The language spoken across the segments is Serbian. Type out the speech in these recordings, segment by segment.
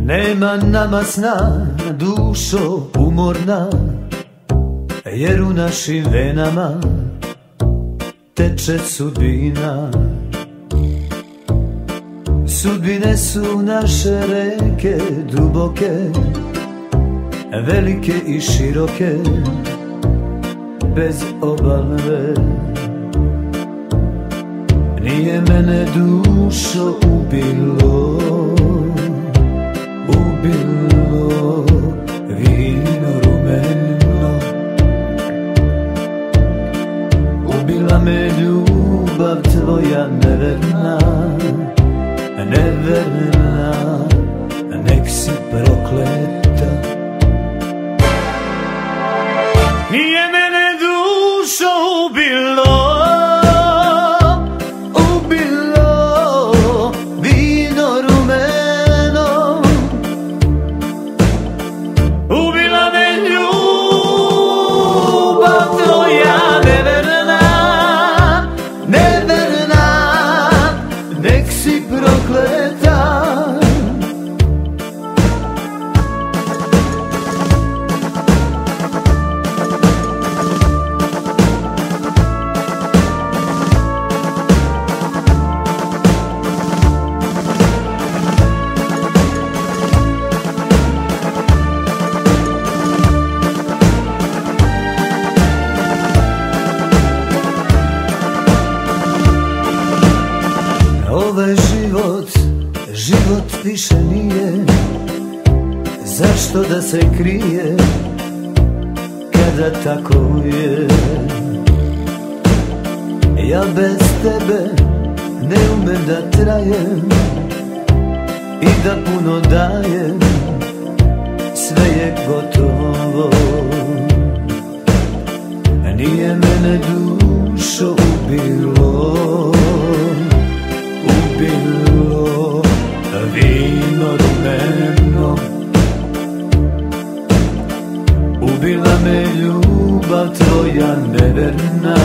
Nema nama sna, dušo umorna, jer u našim venama teče sudbina. Sudbine su naše reke duboke, velike i široke, bez obalne. Nije mene dušo ubilo, ubilo vino rumeno. Ubila me ljubav tvoja neverna, neverna, nek si prokleta. Nije mene dušo ubilo, ovaj život više nije, zašto da se krije, kada tako je. Ja bez tebe ne umem da trajem i da puno dajem, sve je gotovo. Nije mene dušo ubilo, ubilo vino rumeno. Ubila me ljubav tvoja neverna,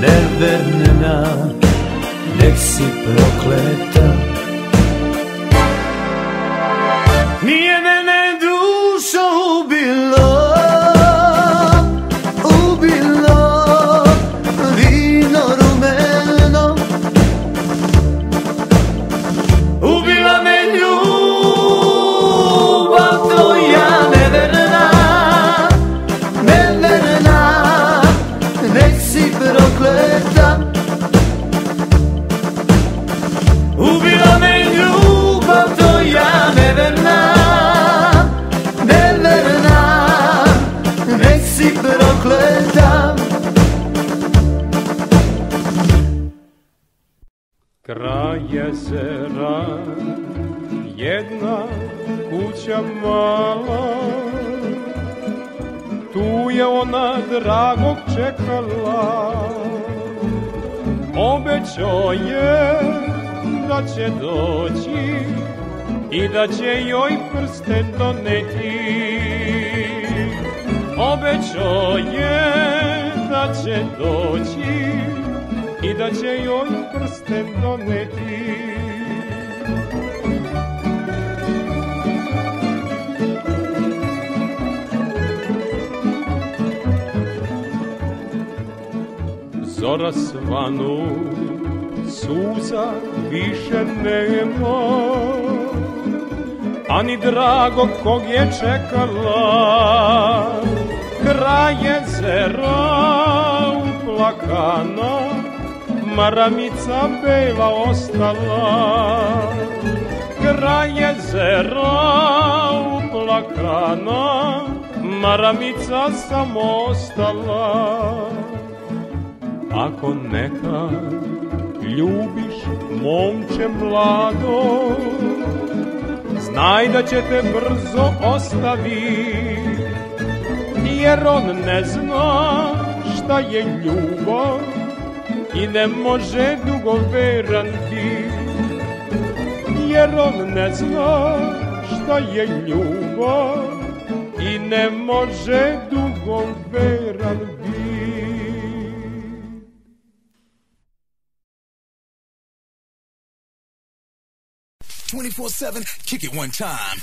neverna, nek si prokleta. Nije mene dušo ubilo, kraj jezera jedna kuća mala, tu je ona dragog čekala. Obećao je da će doći i da će joj prsten doneti. Obećao je da će doći i da će joj prsten doneti. Zora svanu, suza više nema, ani dragog kog je čekala. Kraj jezera uplakana, maramica bela ostala. Kraj jezera uplakana, maramica samo ostala. Ako nekad ljubiš momče mlado, znaj da će te brzo ostaviti, jer on ne zna šta je ljubav i ne može dugo veran biti. Jer on ne zna šta je ljubav i ne može dugo veran biti. 24/7. Kick it one time.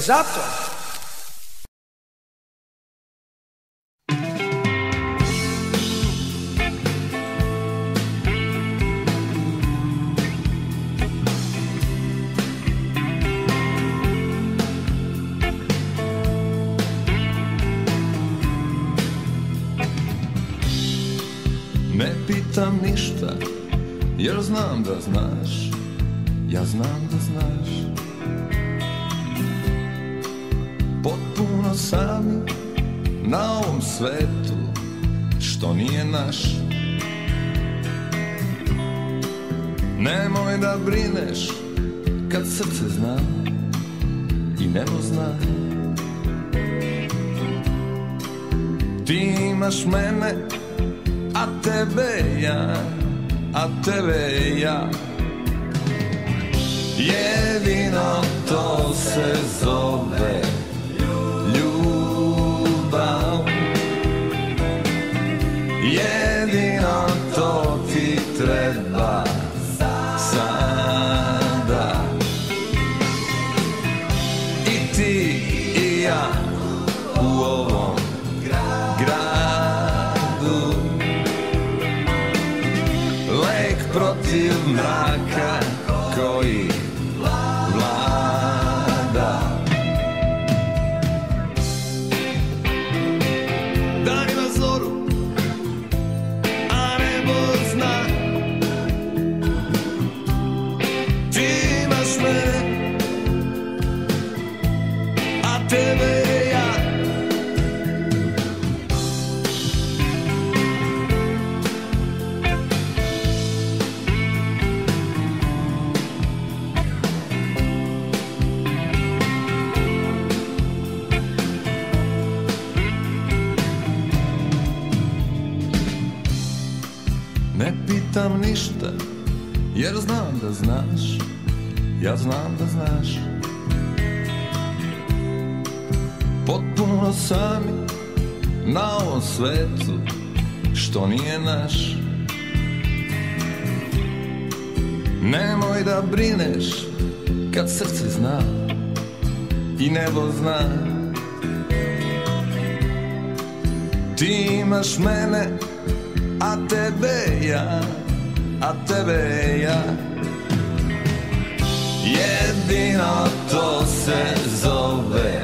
Esatto. Ne pitam ništa, jer znam da znaš, ja znam da znaš. Potpuno sami na ovom svetu, što nije naš. Nemoj da brineš kad srce zna i nebo zna. Ti imaš mene, a tebe ja, a tebe ja. Jedino to se zove ljubav. jedino to ti treba sada. I ti i ja u ovom gradu, lek protiv mraka koji vlada. Dan ima zoru, a nebo zna. Ti imaš mene, a tebe ja. Ne pitam ništa, jer znam da znaš, ja znam da znaš. Potpuno sami na ovom svetu, što nije naš. Nemoj da brineš, kad srce zna i nebo zna. Ti imaš mene, a tebe ja, a tebe ja. Jedino to se zove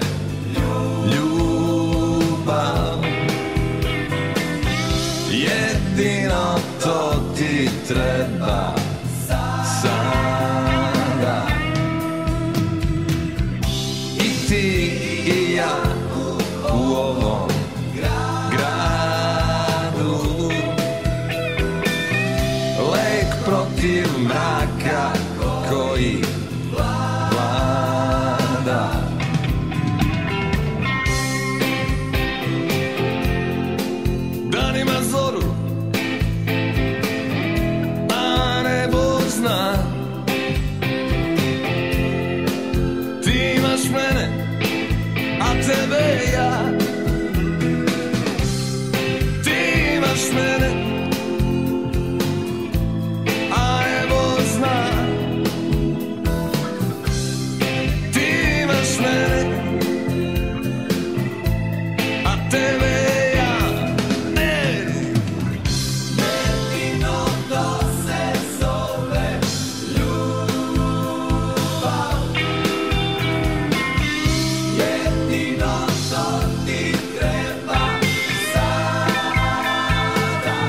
ljubav. Jedino to ti treba sada. I ti i ja u ovom gradu, lek protiv mraka koji vlada. Dan ima zoru, a nebo zna. Ti imaš mene, a tebe ja. Ti imaš mene, a nebo zna. Ti imaš mene, a tebe ja. Jedino to se zove ljubav. Jedino to ti treba sada.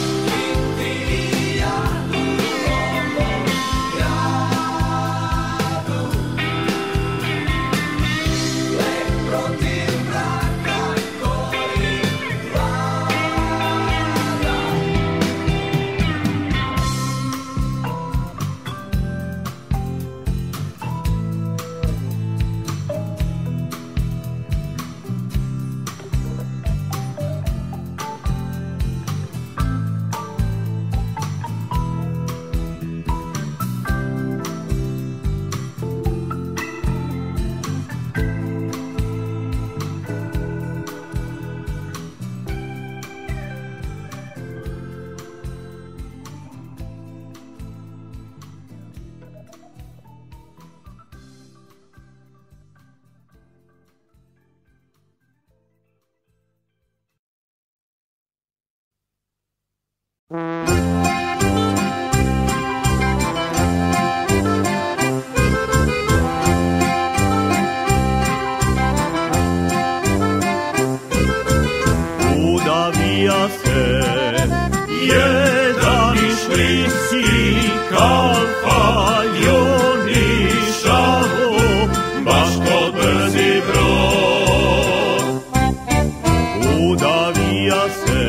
I ti i ja u ovom gradu, lek protiv mraka koji vlada. Udavija se jedan škrinski kalfaljon išao baš kod brzi brod. Udavija se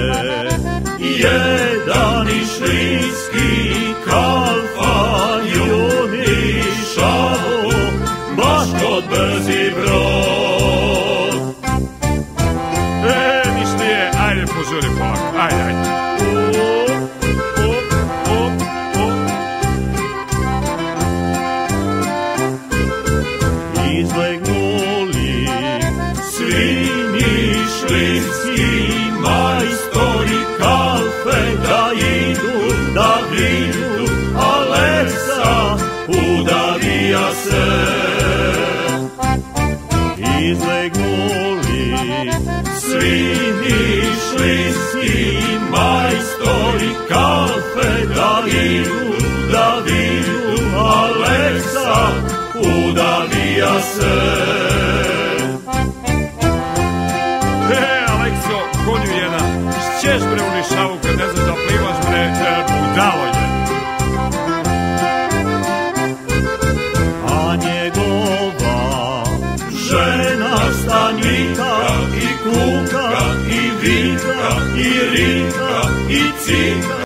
jedan škrinski kalfaljon išao baš kod brzi brod. Ajde, požuri polako, ajde. Izlegnuli svi nišlinski se. Izlegnuli svi nišlijski majstori kafe da viju, Aleksa udavija se.